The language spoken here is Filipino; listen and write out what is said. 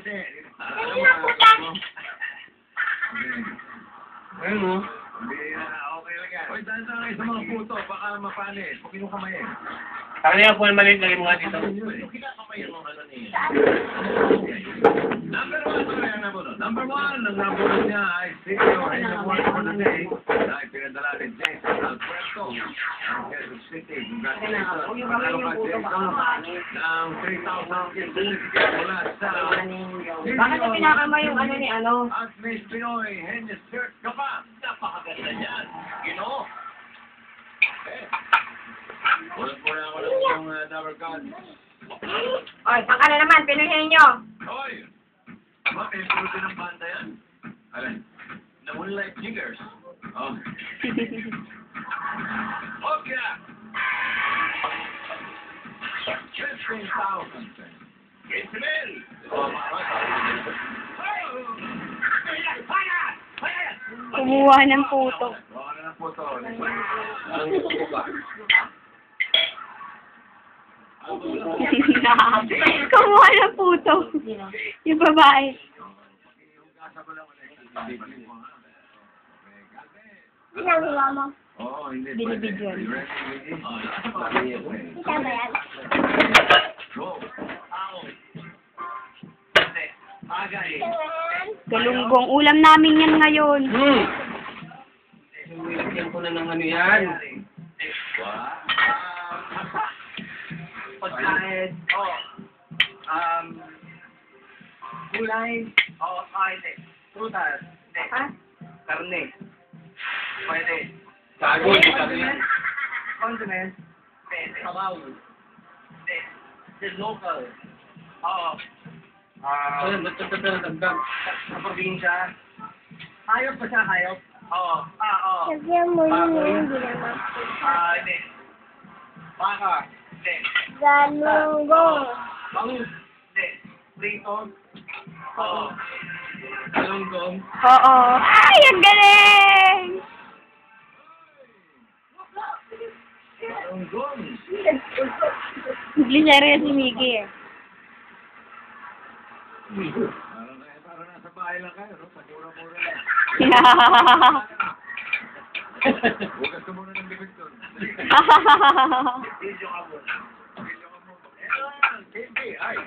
kasi. Hindi na puta. Ayun mo. Okay lang yan. Hoy, dahil na kayo sa mga puto, baka mapanis. Huwag yung kamay eh. Kaya niya po yung maliit, lagay mo nga dito. Kinakamay mo ano niya. Number 1, ano yan nabunod? Number 1, ang nabunod niya ay Sitio Henry for the day. Dahil pinadala ni Jason Alberto. Ang Quezon City. Congratulations. Panalo ka, Jason. Ng 3,000 gift certificate mula sa... Bakit na pinakama yung ano ni ano? At Miss Pinoy, Henry Shirt ka pa. Napakaganda niyan. Ginoo. Eh. Wala ako lang yung Tower God. Oy, saan ka na naman? Pinuhin nyo. Hoy! Maka-improve din ang banda yan. Alin? The Moonlight Jiggers. Oh. Okay! 15,000. Isabel! Oh, Kumuha ng puto. oh, ano na po to? Kumuha ng puto. Yung babae. Ginagawa mo. Oo, hindi. Binibidyon. Kita ba yan? Go. Galunggong. Ulam namin yan ngayon. Yan ko na ng ano yan. Pagkain, gulay, hindi. Prutas, hindi. Karne, pwede. Gago, hindi ka rin. Condiments, pwede. Sabaw, hindi. Just local. Ayun, ba't ito na dagdag? Sa probinsya. Hayop pa siya, hayop? Oo. Sabihan mo yun, hindi naman. Hindi. Baka, hindi. Galunggong. Bangus, hindi. Prito, oo. Galunggong. Oo. Ay, ang galing! Galunggong. Glisera si Miggy eh. Parang nasa bahay lang kayo, no? Pagmura-mura lang. Huwag ka muna ng bibig doon. Video ka muna. Video ka muna. Eh, hindi. Ay,